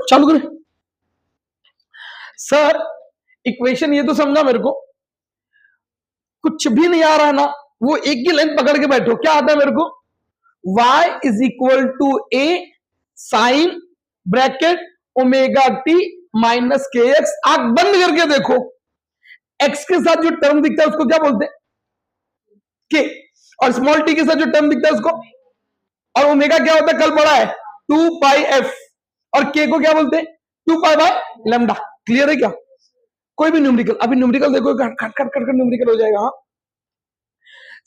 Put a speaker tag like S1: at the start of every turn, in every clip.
S1: चालू करें sir. Equation ये तो समझा मेरे को, कुछ भी नहीं आ रहा ना, वो एक की लेंथ पकड़ के बैठो। क्या आता है मेरे को, y is equal to A sine bracket omega T minus के एक्स। आंख बंद करके देखो, x के साथ जो टर्म दिखता है उसको क्या बोलते हैं, के, और स्मॉल टी के साथ जो टर्म दिखता है उसको, और ओमेगा क्या होता है कल पढ़ा है 2 पाई एफ, और के को क्या बोलते हैं 2 पाई बाय लैम्डा। क्लियर है क्या? कोई भी न्यूमेरिकल, अभी न्यूमेरिकल देखो खट खट खट न्यूमेरिकल हो जाएगा। हाँ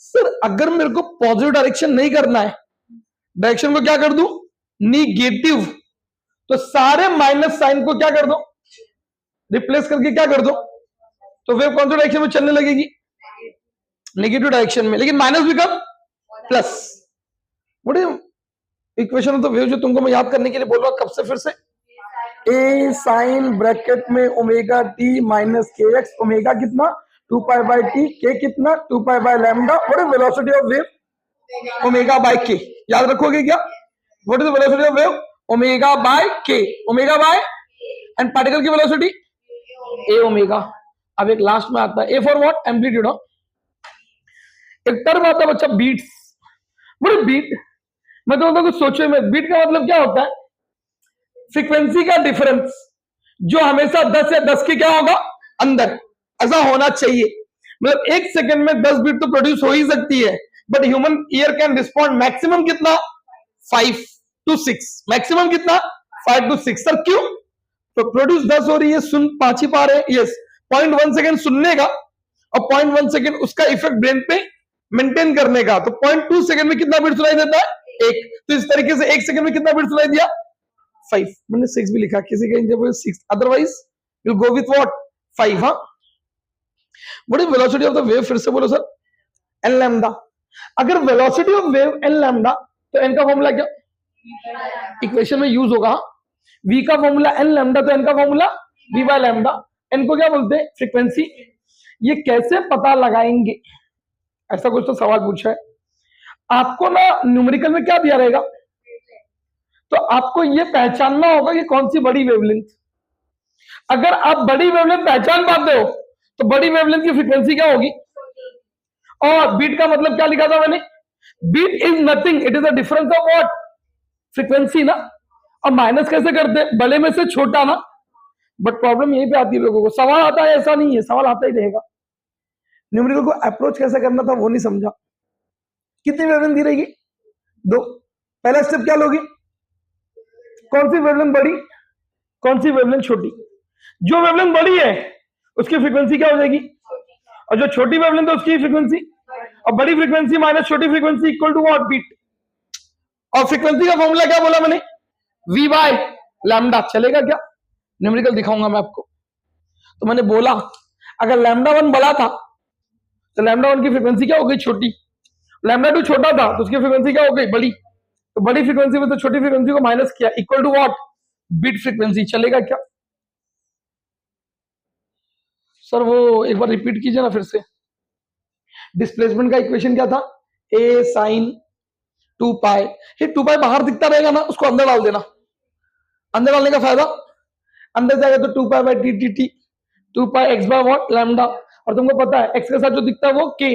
S1: सर, अगर मेरे को पॉजिटिव डायरेक्शन नहीं करना है, डायरेक्शन को क्या कर दूं निगेटिव, तो सारे माइनस साइन को क्या कर दो रिप्लेस करके क्या कर दो, तो वेव कौन सी डायरेक्शन में चलने लगेगी, नेगेटिव डायरेक्शन में, लेकिन माइनस भी कब प्लस। बड़े इक्वेशन ऑफ द वेव जो तुमको मैं याद करने के लिए बोल रहा हूं कब से, फिर से ए साइन ब्रैकेट में ओमेगा टी माइनस के एक्स, ओमेगा कितना 2 पाई बाय टी, के कितना 2 pi by lambda, what is velocity of wave omega by के। याद रखोगे क्या, what is velocity of wave omega by के, ओमेगा बाय एंड पार्टिकल की वेलोसिटी ए ओमेगा। अब एक लास्ट में आता है ए फॉर व्हाट एम्पलीट्यूड। एक टर्म आता है बच्चा बीट्स, बड़े बीट, मैं तो कुछ सोचो में, बीट का मतलब क्या होता है, फ्रीक्वेंसी का डिफरेंस जो हमेशा 10 या 10 के क्या होगा अंदर, ऐसा होना चाहिए। मतलब एक सेकंड में 10 बीट तो प्रोड्यूस हो ही सकती है, but human ear can respond maximum कितना 5 to 6, मैक्सिमम कितना 5 to 6। सर क्यों, तो प्रोड्यूस 10 हो रही है, सुन 5 ही पा रहे हैं, यस 0.1 सेकंड सुनने का और 0.1 सेकंड उसका इफेक्ट ब्रेन पे मेंटेन करने का, तो 0.2 सेकंड में कितना बीट सुनाई देता है एक, तो इस तरीके से एक सेकंड में कितना बीट सुनाई दिया 5, मैंने 6 भी लिखा, किसी का जब 6, otherwise you go with what 5। हाँ what is velocity of the wave, फिर से बोलो सर एन लैम्डा। अगर velocity of wave N lambda, तो एन का फॉर्मूला क्या इक्वेशन में यूज होगा, v का फॉर्मूला एन लैम्डा, तो एन का formula v by lambda. N को क्या बोलते हैं फ्रीक्वेंसी। ये कैसे पता लगाएंगे, ऐसा कुछ तो सवाल पूछा है आपको ना, न्यूमेरिकल में क्या दिया रहेगा, तो आपको ये पहचानना होगा कि कौन सी बड़ी वेवलेंथ। अगर आप बड़ी वेवलेंथ पहचान पाते हो तो बड़ी वेवलेंथ की फ्रीक्वेंसी क्या होगी, और बीट का मतलब क्या लिखा था मैंने, beat is nothing, it is the difference of what frequency ना। और माइनस कैसे करते हैं, बड़े में से छोटा ना, बट प्रॉब्लम यहीं पे आती है लोगों को, सवाल आता है ऐसा नहीं है, सवाल आता ही रहेगा, न्यूमेरिकल को अप्रोच कैसे करना था वो नहीं समझा। कितनी वेवलेंथ दी रहेगी 2, पहला स्टेप क्या लोगी, कौन सी वेवलेंथ बड़ी कौन सी वेवलेंथ छोटी, जो वेवलेंथ बड़ी है उसकी फ्रीक्वेंसी क्या हो जाएगी, और जो छोटी वेवलेंथ है उसकी फ्रीक्वेंसी, और बड़ी फ्रीक्वेंसी माइनस छोटी frequency equal to what beat. और फ्रीक्वेंसी का फॉर्मूला क्या बोला मैंने, v बाय लैम्डा। चलेगा क्या, न्यूमेरिकल दिखाऊंगा मैं आपको। तो मैंने बोला अगर लैम्डा 1 बड़ा था तो लैम्डा 1 की फ्रीक्वेंसी क्या हो गई छोटी, लैम्डा 2 छोटा था तो उसकी फ्रीक्वेंसी क्या हो गई बड़ी, तो बड़ी फ्रीक्वेंसी में तो छोटी फ्रीक्वेंसी को माइनस किया equal to what beat frequency. चलेगा क्या सर, वो एक बार रिपीट कीजिए ना फिर से। डिस्प्लेसमेंट का इक्वेशन क्या था, ए साइन 2 पाई, ये 2 पाई बाहर दिखता रहेगा ना, उसको अंदर डाल देना। अंदर डालने का फायदा, अंदर जाएगा तो 2 pi by T T T, 2 pi x by what lambda, और तुमको पता है एक्स के साथ जो दिखता है वो के,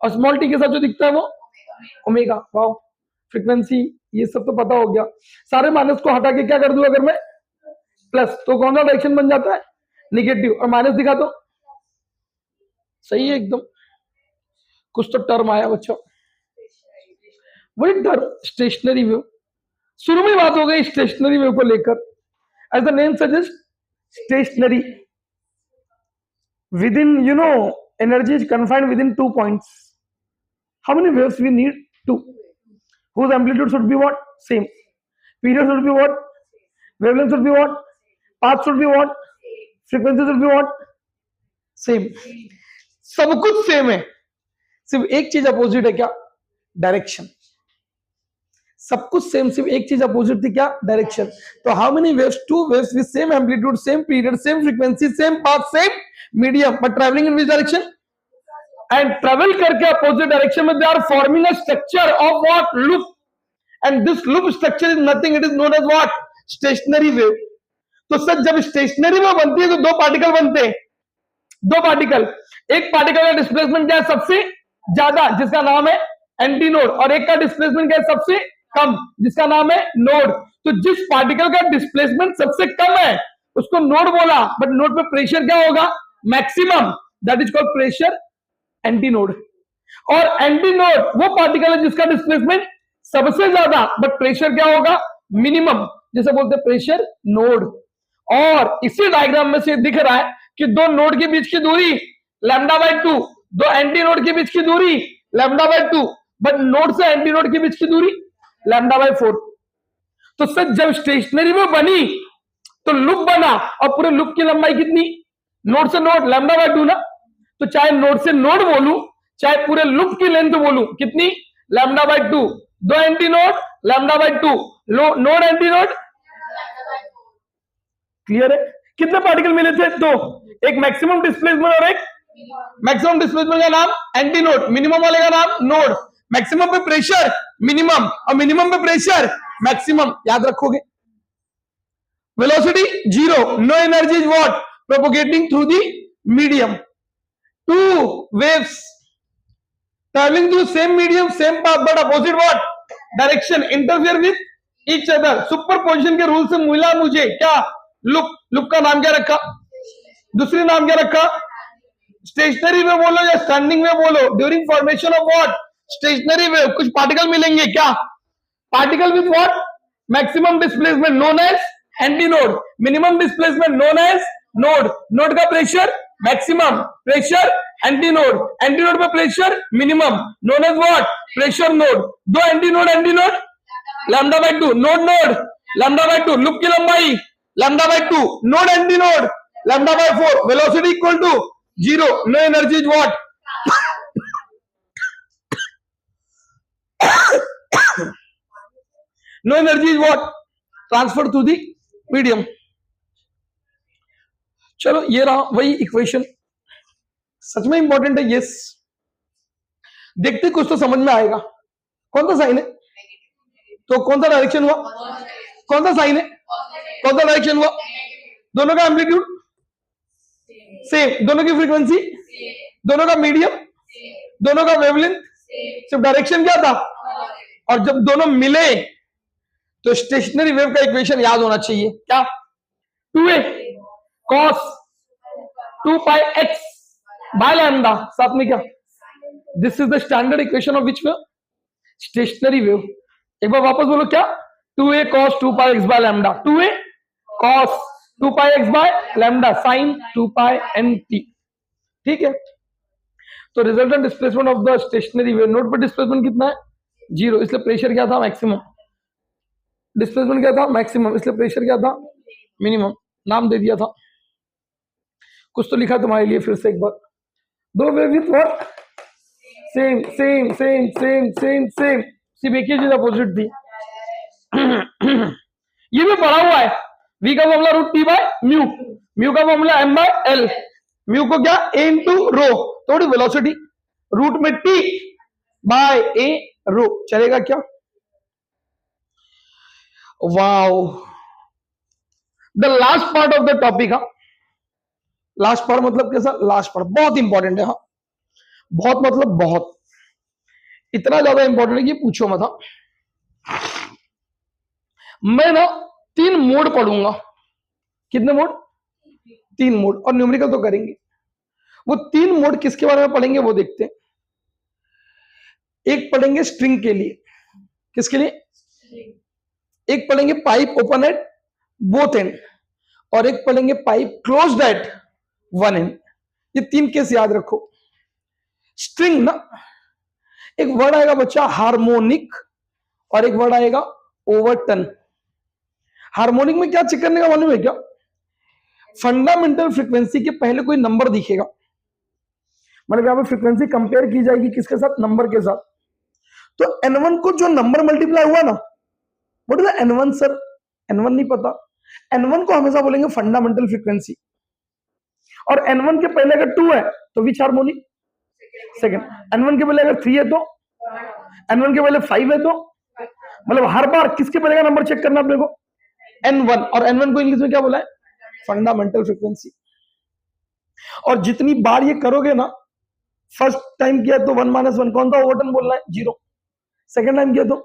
S1: और स्मॉल टी के साथ जो दिखता है वो ओमेगा। वाओ, फ्रीक्वेंसी ये सब तो पता हो गया। सारे माइनस को हटा के क्या कर दूं अगर मैं प्लस, तो कौन सा डायरेक्शन बन जाता है निगेटिव, और माइनस दिखा तो सही है एकदम। कुछ तो टर्म आया बच्चों, वही टर्म स्टेशनरी वेव। शुरू में बात हो गई स्टेशनरी वेव को लेकर, as the name suggest stationary, within energy is confined within 2 points. How many waves we need? 2, whose amplitude should be what same, period should be what, wavelength should be what, path should be what, frequency should be what same, सब कुछ same है, सिर्फ एक चीज opposite है, क्या direction. सब कुछ सेम, सिर्फ एक चीज अपोजिट थी, क्या डायरेक्शन। तो how many waves, 2 waves with same amplitude, same period, same frequency, same path, same medium, but travelling in which direction, and travel करके अपोजिट डायरेक्शन में they are forming a structure of what loop, and this loop structure is nothing, it is known as what stationary wave. तो sir जब stationary में बनती है तो दो particle बनते हैं, दो पार्टिकल, एक पार्टिकल का डिस्प्लेसमेंट क्या है सबसे ज्यादा, जिसका नाम है एंटी नोड, और एक का डिस्प्लेसमेंट क्या है सबसे कम, जिसका नाम है नोड। तो जिस पार्टिकल का डिस्प्लेसमेंट सबसे कम है उसको नोड बोला, बट नोड पे प्रेशर क्या होगा, maximum, that is called pressure anti node. और एंटी नोड वो पार्टिकल है जिसका डिस्प्लेसमेंट सबसे ज्यादा बट प्रेशर क्या होगा, मिनिमम, जिसे बोलते हैं प्रेशर नोड। और इसी डायग्राम में से दिख रहा है कि दो नोड के बीच की दूरी λ/2, दो एंटी नोड के बीच की दूरी λ/2, बट नोड से एंटी नोड के बीच की दूरी λ/4। तो सर जब स्टेशनरी में बनी तो लूप बना, और पूरे लूप की लंबाई कितनी, नोड से नोड λ/2 ना, तो चाहे नोड से नोड बोलूं चाहे पूरे लूप की लेंथ बोलूं, कितनी, λ/2, दो anti node λ/2, node anti node, clear है। कितने पार्टिकल मिले थे, दो, एक मैक्सिमम डिस्प्लेसमेंट और एक मैक्सिमम डिस्प्लेसमेंट का नाम एंटी नोड, मिनिमम वाले का नाम नोड। मैक्सिमम पे प्रेशर मिनिमम और मिनिमम पे प्रेशर मैक्सिमम, याद रखोगे। Velocity zero, no energy is what, propagating through the medium. Two waves travelling through same medium same path but opposite what direction, interfere with each other. Superposition के rule से मिला मुझे क्या, loop, loop का नाम क्या रखा, दूसरी नाम क्या रखा, स्टेशनरी वेव बोलो या स्टैंडिंग वेव बोलो, during formation of what, stationary wave, कुछ पार्टिकल मिलेंगे क्या, particle with what, maximum displacement known as anti node, minimum displacement known as node, node का pressure maximum, pressure anti node पे pressure minimum, known as what, pressure node. दो anti node λ/2, node λ/2, loop की लंबाई λ/2, node anti node λ/4, velocity equal to zero, no energy is what, no energy is what, transfer to the medium. चलो ये रहा वही equation, सच में important है, yes. देखते कुछ तो समझ में आएगा। कौन सा साइन है, तो कौन सा डायरेक्शन हुआ, कौन सा साइन है, कौन सा डायरेक्शन हुआ, दोनों का एम्पलीट्यूड सेम, दोनों की फ्रीक्वेंसी, दोनों का मीडियम, दोनों का वेवलेंथ, सिर्फ डायरेक्शन क्या था। और जब दोनों मिले तो स्टेशनरी वेव का इक्वेशन याद होना चाहिए क्या, 2a cos 2πx by lambda, साथ में क्या, this is the standard equation of which wave, stationary wave. एक बार वापस बोलो क्या, 2a cos 2πx by lambda, 2a cos 2πx by lambda sin 2πnt, ठीक है। तो resultant displacement of the stationary wave, node पर डिस्प्लेसमेंट कितना है, जीरो, इसलिए प्रेशर क्या था, मैक्सिमम, डिस्प्लेसमेंट क्या था, मैक्सिमम, इसलिए प्रेशर क्या था, मिनिमम, नाम दे दिया था। कुछ तो लिखा तुम्हारे लिए फिर से एक बार, दो wave with what, same same same same same same, सिर्फ एक ही चीज अपोजिट थी। ये भी पढ़ा हुआ है, v का फॉर्मूला √t/μ, म्यू का फॉर्मूला m/l, म्यू को क्या, a इंटू रो, थोड़ी वेलोसिटी, रूट में t बाय a रो, चलेगा क्या, wow. The last part of the topic, last part मतलब कैसा, लास्ट पार्ट बहुत इंपॉर्टेंट है, हाँ बहुत, मतलब बहुत, इतना ज्यादा इंपॉर्टेंट है कि पूछो मत। मैं ना 3 मोड पढ़ूंगा, कितने मोड, 3 मोड, और न्यूमेरिकल तो करेंगे। वो 3 मोड किसके बारे में पढ़ेंगे वो देखते हैं। एक पढ़ेंगे स्ट्रिंग के लिए, किसके लिए, एक पढ़ेंगे pipe open at both and, और एक पढ़ेंगे pipe closed eight one and. ये 3 केस याद रखो। स्ट्रिंग ना, एक वर्ड आएगा बच्चा हार्मोनिक, और एक वर्ड आएगा ओवरटन। हार्मोनिक में क्या चेक करने का मालूम है क्या, फंडामेंटल फ्रीक्वेंसी के पहले कोई नंबर दिखेगा, मतलब यहां पे फ्रीक्वेंसी कंपेयर की जाएगी किसके साथ, नंबर के साथ। तो n1 को जो नंबर मल्टीप्लाई हुआ ना, what is the n1 sir, n1 नहीं पता, n1 को हमेशा बोलेंगे फंडामेंटल फ्रीक्वेंसी, और n1 के पहले अगर 2 है तो विच हार्मोनिक, सेकंड। n1 के पहले अगर 3 है तो, n1 के पहले 5 है तो, मतलब हर बार किसके पहले का नंबर चेक करना अपने को, n1, और n1 को इंग्लिश में क्या बोला है, फंडामेंटल फ्रीक्वेंसी। और जितनी बार ये करोगे ना, फर्स्ट टाइम किया तो 1 - 1 कौन सा ओवरटर्न बोलना है, 0। सेकेंड टाइम किया तो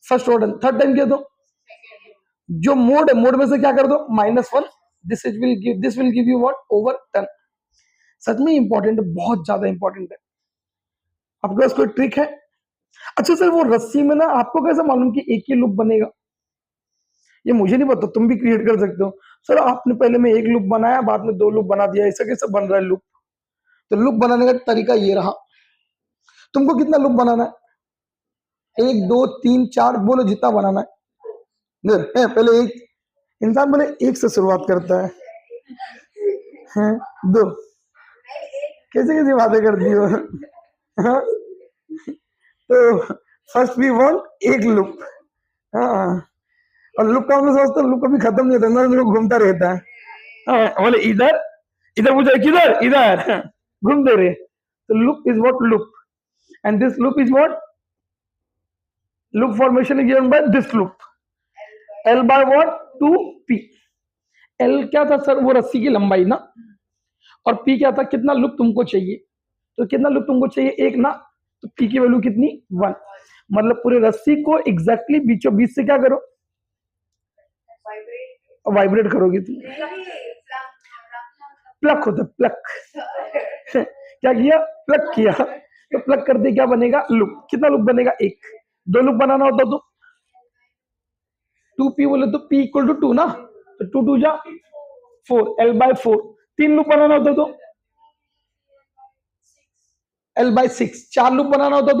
S1: फर्स्ट ओवरटर्न, थर्ड टाइम किया तो जो मोड है, मोड में से क्या कर दो, -1, this will give you what, overtone. सच में इंपॉर्टेंट है, बहुत ज्यादा इंपॉर्टेंट है। आपके पास कोई ट्रिक है? अच्छा सर, वो रस्सी में ना आपको कैसे मालूम कि एक ही लूप बनेगा? ये मुझे नहीं पता, तुम भी क्रिएट कर सकते हो। सर आपने पहले में एक लूप बनाया, बाद में 2 लूप बना दिया, ऐसा कैसे बन रहा है लूप? तो लूप बनाने का तरीका ये रहा। तुमको कितना लूप बनाना है? 1 2 3 4, बोलो जितना बनाना है। पहले एक इंसान बोले 1 से शुरुआत करता है 2, कैसे कैसे बातें करती हो? हाँ? तो फर्स्ट वी वांट एक लूप। हाँ, और लूप का मैं सोचता हूँ लूप कभी खत्म नहीं होता, लूप घूमता रहता है। हाँ, बोले इधर इधर पूछा किधर, इधर घूमते रहे। तो loop is what, loop, and this loop is what, loop formation is given by this loop, L by what, 2p। L क्या था सर, वो रस्सी की लंबाई ना, और P क्या था, कितना लूप तुमको चाहिए। तो कितना लूप तुमको चाहिए, 1 ना, तो P की वैल्यू कितनी, 1। मतलब पूरे रस्सी को एग्जैक्टली बीचों बीच से क्या करो, वाइब्रेट करोगे तुम। प्लक होता, प्लक क्या किया, प्लक किया। तो प्लक करते क्या बनेगा, लूप। कितना लूप बनेगा, 1। 2 लूप बनाना होता तो 2p बोले तो p = 2 ना, तो 2 2 जा 4, L by 4। 3 लूप बनाना होता तो L by 6। 4 लूप बनाना होता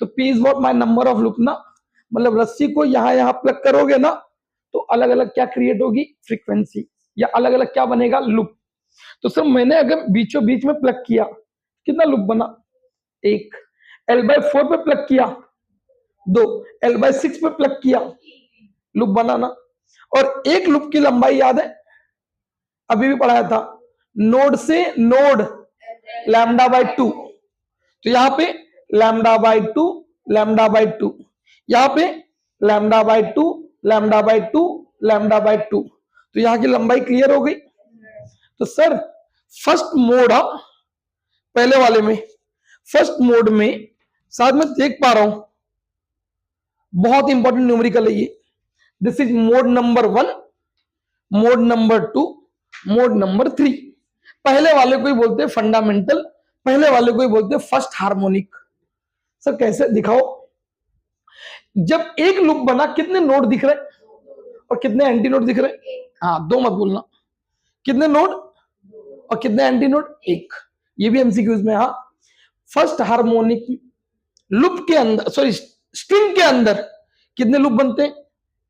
S1: तो p is what, my number of loop ना। मतलब रस्सी को यहां प्लग करोगे ना, तो अलग अलग क्या क्रिएट होगी, फ्रीक्वेंसी, या अलग अलग क्या बनेगा, लूप। तो सर मैंने अगर बीचों बीच में प्लग किया, कितना लूप बना, 1। L by 4 पे प्लग किया, 2। L by 6 पे प्लग किया, लूप बनाना। और एक लूप की लंबाई याद है, अभी भी पढ़ाया था, नोड से नोड λ/2। तो यहां पे λ/2, λ/2, यहां पे λ/2, λ/2, λ/2। तो यहां की लंबाई क्लियर हो गई। तो सर फर्स्ट मोड, पहले वाले में फर्स्ट मोड में साथ में देख पा रहा हूं, बहुत इंपॉर्टेंट न्यूमेरिकल है ये। This is mode number 1, mode number 2, mode number 3। पहले वाले को ही बोलते हैं फंडामेंटल, पहले वाले को ही बोलते हैं फर्स्ट हार्मोनिक। सर कैसे, दिखाओ। जब एक लूप बना, कितने नोड दिख रहे और कितने एंटी नोड दिख रहे? हाँ, 2 मत बोलना, कितने नोड और कितने एंटी नोड, 1। ये भी एमसीक्यूज में। हाँ, फर्स्ट हार्मोनिक लूप के अंदर, सॉरी स्ट्रिंग के अंदर कितने लूप बनते हैं,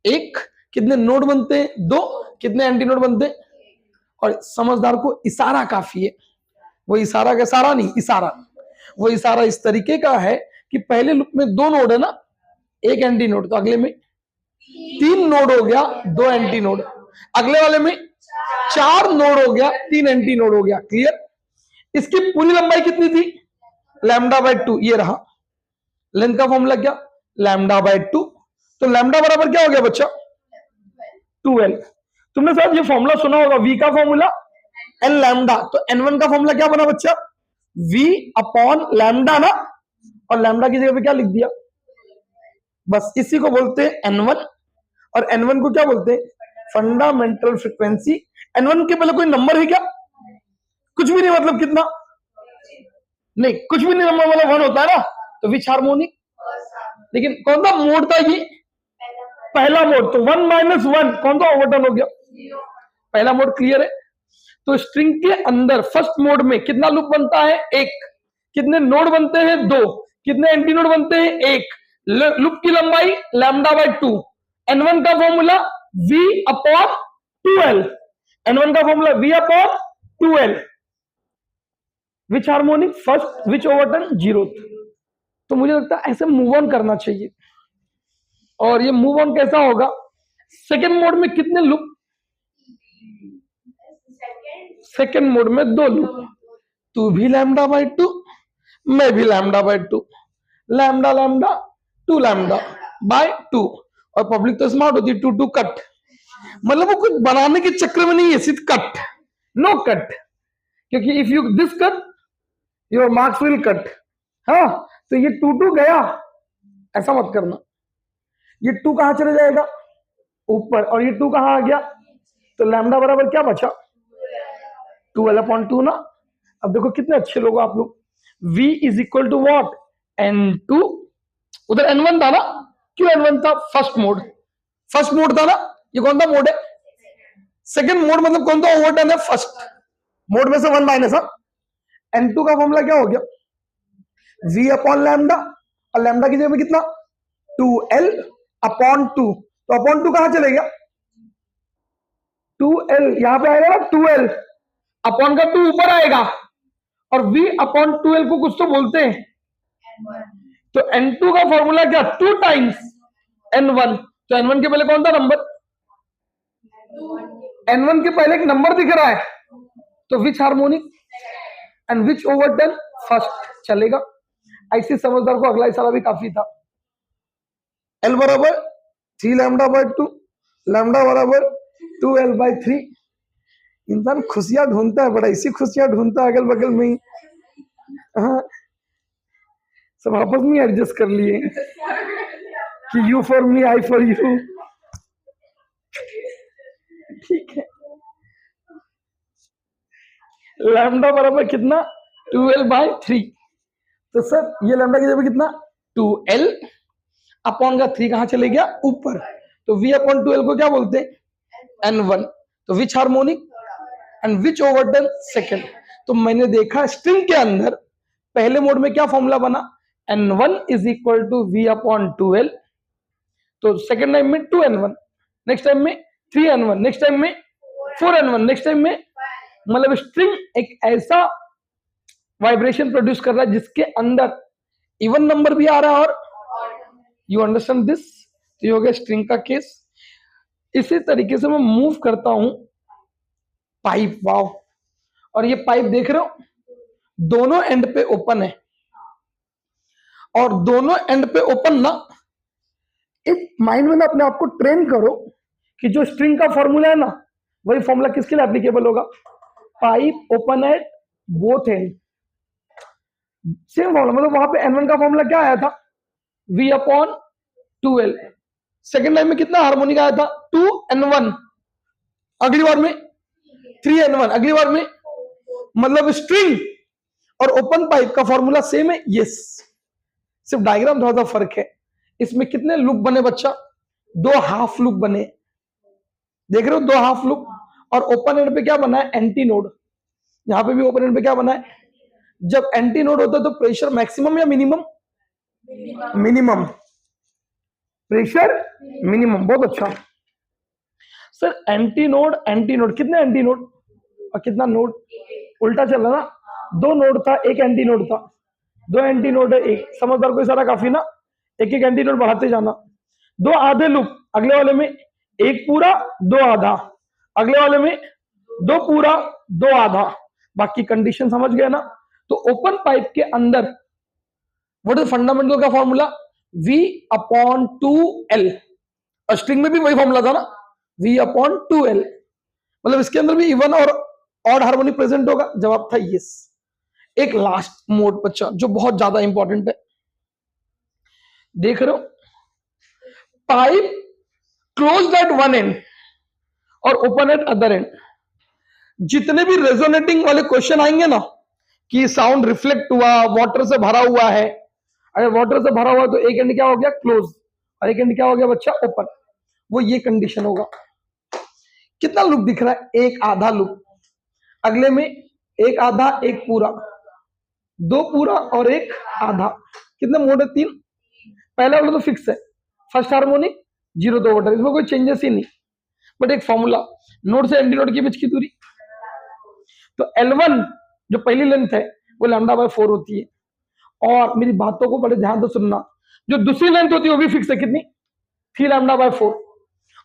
S1: 1। कितने नोड बनते हैं, 2। कितने एंटी नोड बनते हैं? और समझदार को इशारा काफी है। वो इशारा का सारा नहीं, इशारा, वो इशारा इस तरीके का है कि पहले लूप में 2 नोड है ना, 1 एंटी नोड, तो अगले में 3 नोड हो गया, 2 एंटी नोड। अगले वाले में 4 नोड हो गया, 3 एंटी नोड हो गया। क्लियर? इसकी पूरी लंबाई कितनी थी, λ/2। ये रहा लेंथ का फॉर्मूला, क्या, λ/2। तो लैम्डा बराबर क्या हो गया बच्चा, 2l। तुमने साहब ये फॉर्मूला सुना होगा, v का फॉर्मूला n लैम्डा। तो n1 का फॉर्मूला क्या बना बच्चा, v/लैम्डा ना, और लैम्डा की जगह पे क्या लिख दिया, बस इसी को बोलते हैं n1। और n1 को क्या बोलते हैं, फंडामेंटल फ्रीक्वेंसी। n1 के पहले कोई नंबर है क्या, कुछ भी नहीं, मतलब कितना नहीं, कुछ भी नहीं, नंबर वाला 1 होता है ना, तो विच हार्मोनिक। लेकिन कौन सा मोड था ये, पहला मोड। तो 1 - 1 कौन सा, ओवरटर्न हो गया, पहला मोड। क्लियर है? तो स्ट्रिंग के अंदर फर्स्ट मोड में कितना लूप बनता है, 1। कितने नोड बनते हैं, 2। कितने एंटी नोड बनते हैं, 1। लूप की लंबाई λ/2। n1 का फॉर्मूला v/2l, n1 का फॉर्मूला v/2l। विच हार्मोनिक, फर्स्ट, विच ओवरटर्न, 0th। तो मुझे लगता है ऐसे मूव ऑन करना चाहिए। और ये मूव ऑन कैसा होगा, सेकेंड मोड में कितने लूप, सेकेंड मोड में 2 लूप। तू भी λ/2, मैं भी λ/2, λ 2 λ/2। और पब्लिक तो स्मार्ट होती है, 2 2 कट। मतलब वो कुछ बनाने के चक्कर में नहीं है, सिर्फ कट, नो कट, क्योंकि if you this cut your marks will cut. हाँ, तो ये 2 गया, ऐसा मत करना। ये 2 कहां चले जाएगा, ऊपर, और ये 2 कहां आ गया, तो लैम्डा बराबर क्या बचा, 12/2 ना। अब देखो कितने अच्छे लोग आप लोग। v is equal to what, n2, उधर n1 था ना, क्यों n1 था, फर्स्ट मोड था ना, ये कौन सा मोड है, सेकंड मोड, मतलब कौन सा ओवरडन है, फर्स्ट मोड में से 1 माइनस। n2 का फॉर्मूला क्या हो गया, v अपॉन लैम्डा, और लैम्डा की जगह में कितना, 2l अपॉन 2, तो अपॉन 2 कहां चले गया, 2l यहां पे आएगा ना, 2l अपॉन का 2 ऊपर आएगा, और v अपॉन 2l को कुछ तो बोलते हैं, तो n2 का फॉर्मूला क्या, 2 टाइम्स n1, तो n1 के पहले कौन सा नंबर, n1 के पहले एक नंबर दिख रहा है, तो which harmonic and which overtone, first चलेगा। ऐसी समझदार को अगला इशारा भी काफी था। l बराबर 3 λ/2, लैम्डा बराबर 2l/3। इंसान खुशियां ढूंढता है, बड़ा इसी खुशियां ढूंढता है अगल बगल में ही। हाँ, सब आपस में एडजस्ट कर लिए कि you for me I for you, ठीक है। लैम्डा बराबर कितना, 2l/3, तो सर ये लैम्डा की जगह कितना, 2l अपॉन का 3 कहां चले गया, ऊपर, तो v अपॉन 2l को क्या बोलते हैं, n1, तो which harmonic and which overtone, second. तो मैंने देखा स्ट्रिंग के अंदर पहले मोड में क्या फॉर्मूला बना, n1 is equal to v upon 2l, तो सेकंड टाइम में 2n1, नेक्स्ट टाइम में 3n1, नेक्स्ट टाइम में 4n1, नेक्स्ट टाइम में, मतलब स्ट्रिंग एक ऐसा वाइब्रेशन प्रोड्यूस कर रहा है जिसके अंदर इवन नंबर भी आ रहा है, और यू अंडरस्टैंड दिस, तो ये हो गया स्ट्रिंग का केस। इसी तरीके से मैं मूव करता हूं पाइप, वाओ, और ये पाइप देख रहे हो दोनों एंड पे ओपन है, और दोनों एंड पे ओपन ना, एक माइंड में ना अपने आप को ट्रेन करो कि जो स्ट्रिंग का फॉर्मूला है ना, वही फॉर्मूला किसके लिए एप्लीकेबल होगा, pipe open at both and, same formula. मतलब वहां पे n1 का फॉर्मूला क्या आया था, v upon 2l, second time में कितना हार्मोनिक आया था, 2n1, अगली बार में 3n1, अगली बार में, मतलब स्ट्रिंग और ओपन पाइप का फॉर्मूला सेम है, यस, सिर्फ डायग्राम थोड़ा सा फर्क है। इसमें कितने लूप बने बच्चा, 2 हाफ लूप बने, देख रहे हो 2 हाफ लूप, और ओपन एंड पे क्या बना है, एंटी नोड, यहां पे भी ओपन एंड पे क्या बना है, जब एंटी नोड होता है तो प्रेशर मैक्सिमम या मिनिमम, मिनिमम, प्रेशर मिनिमम, बहुत अच्छा सर। एंटी नोड कितने एंटी नोड और कितना नोड, उल्टा चल रहा ना, 2 नोड था, एक एंटी नोड था, 2 एंटी नोड है, एक समझदार को सारा काफी ना, एक एक एंटी नोड बढ़ाते जाना। 2 आधे लूप, अगले वाले में 1 पूरा 2 आधा, अगले वाले में 2 पूरा 2 आधा, बाकी कंडीशन समझ गए ना। तो ओपन पाइप के अंदर व्हाट इज फंडामेंटल का फॉर्मूला, v अपॉन 2l, और स्ट्रिंग में भी वही फॉर्मूला था ना, v अपॉन 2l, मतलब इसके अंदर भी इवन और ऑड हार्मोनिक प्रेजेंट होगा, जवाब था यस। एक लास्ट मोड बच्चा जो बहुत ज्यादा इंपॉर्टेंट है, देख रहे हो, pipe closed eight one and और ओपन एट अदर एंड। जितने भी रेजोनेटिंग वाले क्वेश्चन आएंगे ना, कि साउंड रिफ्लेक्ट हुआ, वाटर से भरा हुआ है, अगर वाटर से भरा हुआ तो एक एंड क्या हो गया, क्लोज, और एक एंड क्या हो गया बच्चा, ओपन, वो ये कंडीशन होगा। कितना लूप दिख रहा है, एक आधा लूप, अगले में एक आधा, एक पूरा, 2 पूरा और 1 आधा, कितने मोड है, 3। पहला वाला तो फिक्स है, फर्स्ट हार्मोनिक 0 तो वाटर, इसमें कोई चेंजेस ही नहीं, बट एक फॉर्मूला, नोड से एंटी नोड के बीच की दूरी, तो L1 जो पहली लेंथ है वो λ/4 होती है, और मेरी बातों को बड़े ध्यान से सुनना, जो दूसरी लेंथ होती है वो भी फिक्स है, कितनी, 3 λ/4,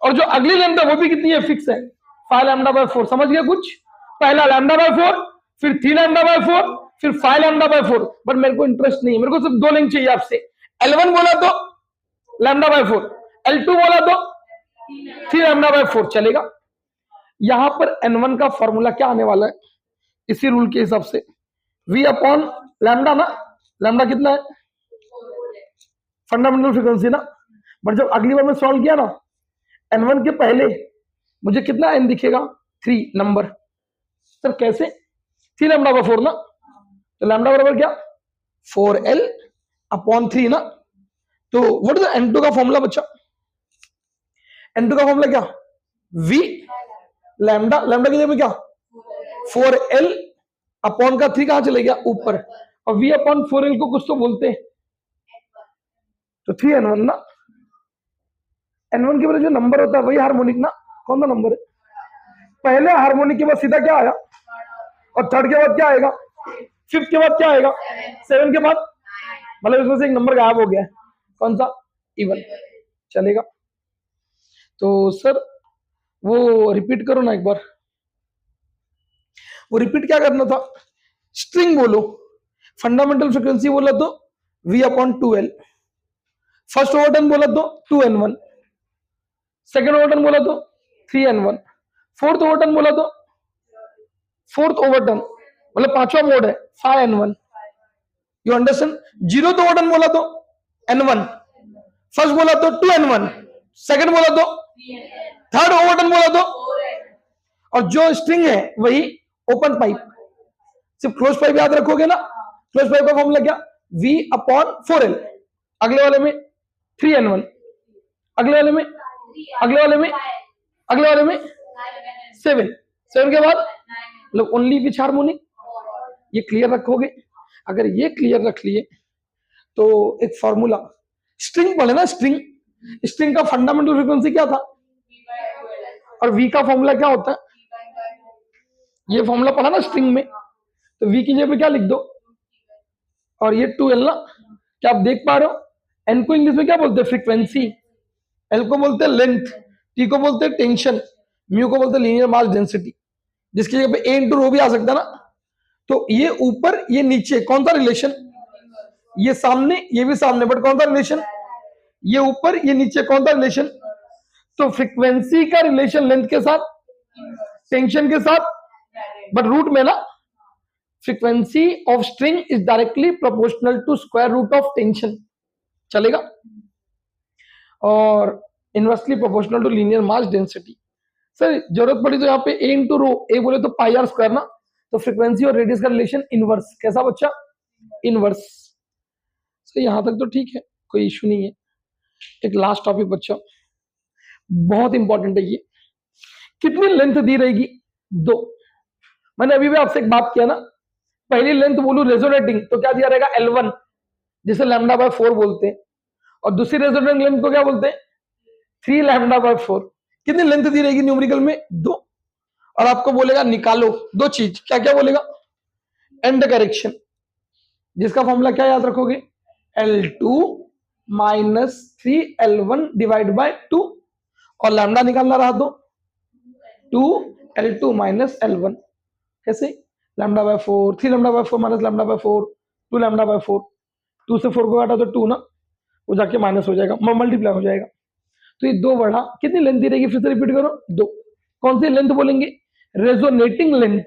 S1: और जो अगली लेंथ है वो भी कितनी है, फिक्स है, 5 λ/4। समझ गया कुछ, पहला λ/4, फिर 3 λ/4, फिर 5 λ/4, बट मेरे को इंटरेस्ट नहीं है, मेरे को सिर्फ 2 लेंथ चाहिए आपसे, L1 बोला तो λ/4, L2 बोला तो 3 लैम्डा बाय 4 चलेगा। यहां पर N1 का फॉर्मूला क्या आने वाला है इसी रूल के हिसाब से, V अपॉन लैम्डा ना, लैम्डा कितना है फंडामेंटल फ्रीक्वेंसी ना, बट जब अगली बार मैं सॉल्व किया ना N1 के पहले मुझे कितना N दिखेगा 3 नंबर। सर कैसे 3 लैम्डा बाय 4 ना, तो लैम्डा बराबर क्या 4L अपॉन 3 ना, तो व्हाट इज N2 का फॉर्मूला बच्चा, N2 का फॉर्मूला क्या V लैम्डा, लैम्डा की जगह पे क्या 4L अपॉन का 3 कहां चले गया ऊपर, और V अपॉन 4L को कुछ तो बोलते हैं, तो 3N1 ना, N1 के बाद जो नंबर होता है वही हार्मोनिक ना, कौन सा नंबर है, पहले हार्मोनिक के बाद सीधा क्या आया, और थर्ड के बाद क्या आएगा, फिफ्थ के बाद क्या आएगा, 7 के बाद, मतलब इसमें से एक नंबर गायब हो गया है, कौन सा इवन, चलेगा। तो सर वो रिपीट करो ना एक बार, वो रिपीट क्या करना था, स्ट्रिंग बोलो, फंडामेंटल फ्रीक्वेंसी बोला तो V upon 2L, first overturn बोला तो 2N1, सेकेंड ओवरटर्न बोला तो 3N1, फोर्थ ओवरटर्न बोला तो फोर्थ ओवरटर्न मतलब पांचवा मोड है 5N1, you understand. Zeroth overturn बोला तो N1, फर्स्ट बोला तो 2N1, सेकेंड बोला तो थर्ड ओवरटर्न बोला तो, और जो स्ट्रिंग है वही ओपन पाइप, सिर्फ क्लोज पाइप याद रखोगे ना, क्लोज पाइप का फॉर्मूला क्या V अपॉन 4L, अगले वाले में 3N1, अगले वाले में, अगले वाले में, अगले वाले में 7 के बाद मतलब ओनली विच हार्मोनिक, ये क्लियर रखोगे, अगर ये क्लियर रख लिए तो एक फॉर्मूला, स्ट्रिंग पढ़े ना, स्ट्रिंग, स्ट्रिंग का फंडामेंटल फ्रीक्वेंसी क्या था, और V का फॉर्मूला क्या होता है, ये फॉर्मूला पढ़ा ना स्ट्रिंग में, तो V की जगह पे क्या लिख दो, और ये 2L ना, क्या आप देख पा रहे हो, N को इंग्लिश में क्या बोलते हैं फ्रीक्वेंसी, L को बोलते हैं लेंथ, T को बोलते हैं टेंशन, म्यू को बोलते हैं लीनियर मास डेंसिटी, जिसकी जगह पे A इंटू रो भी आ सकता है ना, तो ये ऊपर ये नीचे कौन सा रिलेशन, ये सामने ये भी सामने, बट कौन सा रिलेशन, ये ऊपर ये नीचे कौन सा रिलेशन, तो फ्रीक्वेंसी का रिलेशन लेंथ के साथ, टेंशन के साथ, बट रूट में ना, frequency of string is directly proportional to square root of tension, चलेगा, और inversely proportional to linear mass density. Sir जरूरत पड़ी तो यहाँ पे A इंटू रो, ए बोले तो पाई आर स्क्वायर ना, तो फ्रीक्वेंसी और रेडियस का रिलेशन इनवर्स, कैसा बच्चा इनवर्स। सर यहां तक तो ठीक है, कोई इशू नहीं है। एक लास्ट टॉपिक बच्चा, बहुत इंपॉर्टेंट है ये, कितनी लेंथ दी रहेगी 2, मैंने अभी भी आपसे एक बात किया ना, पहली लेंथ बोलू रेजोनेटिंग तो क्या दिया रहेगा L1, जिसे लैम्डा बाय 4 बोलते हैं, और दूसरी रेजोनेटिंग लेंथ को क्या बोलते हैं 3 लैम्डा बाय 4, कितनी लेंथ दी रहेगी न्यूमेरिकल में 2, और आपको बोलेगा निकालो 2 चीज, क्या क्या बोलेगा, एंड करेक्शन, जिसका फॉर्मूला क्या याद रखोगे L2 minus 3L1 divide by 2, और लैम्डा निकालना रहा तो 2L2 माइनस L1, कैसे lambda by 4, 3 lambda by 4 minus lambda by 4, 2 lambda by 4, 2 से 4 को काटा तो 2 ना, वो जाके माइनस हो जाएगा, मल्टीप्लाई हो जाएगा, तो ये 2 बढ़ा, कितनी लेंथ दी रहेगी फिर से रिपीट करो 2, कौन सी लेंथ बोलेंगे रेजोनेटिंग लेंथ,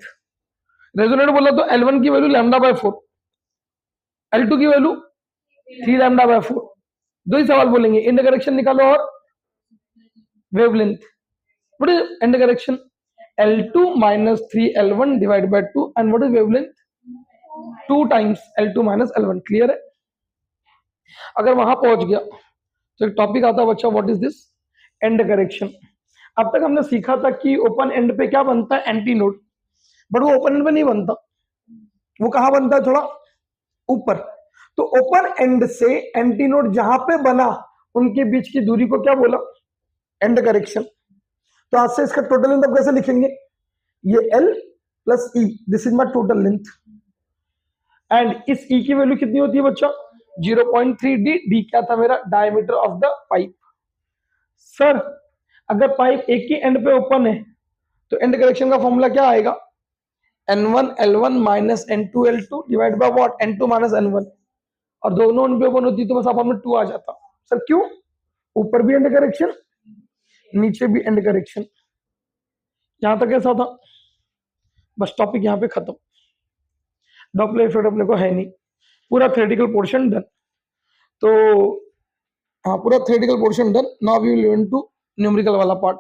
S1: रेजोनेट बोला तो L1 की वैल्यू लैम्डा बाय 4, L2 की वैल्यू 3 लैम्डा बाय 4, दो ही सवाल बोलेंगे, इंड करेक्शन निकालो और wavelength, what is end correction L2 minus 3L1 divided by 2, and what is wavelength 2 times L2 minus L1, clear है। अगर वहां पहुंच गया तो एक टॉपिक आता है बच्चा, what is this and correction. अब तक हमने सीखा था कि ओपन एंड पे क्या बनता है एंटी नोड, बट वो ओपन एंड पे नहीं बनता, वो कहां बनता है थोड़ा ऊपर, तो ओपन एंड से एंटी नोड जहां पे बना उनके बीच की दूरी को क्या बोला एंड करेक्शन। तो आज से इसका टोटल लेंथ अब कैसे लिखेंगे, ये L plus E, this is my total length, and इस E की वैल्यू कितनी होती है बच्चा 0.3D, D क्या था मेरा diameter of the pipe. Sir अगर पाइप एक ही एंड पे ओपन है तो एंड करेक्शन का फॉर्मूला क्या आएगा N1 L1 minus N2 L2 divide by what N2 minus N1, और दोनों एंड पे ओपन होती तो बस आप में 2 आ जाता। सर क्यों, ऊपर भी एंड करेक्शन नीचे भी एंड करेक्शन। यहां तक ऐसा था, बस टॉपिक यहां पे खत्म। डॉपलर इफेक्ट अपने को है नहीं, पूरा थ्योरेटिकल पोर्शन डन। तो हाँ, पूरा theoretical portion done. Now we will learn to numerical वाला पार्ट।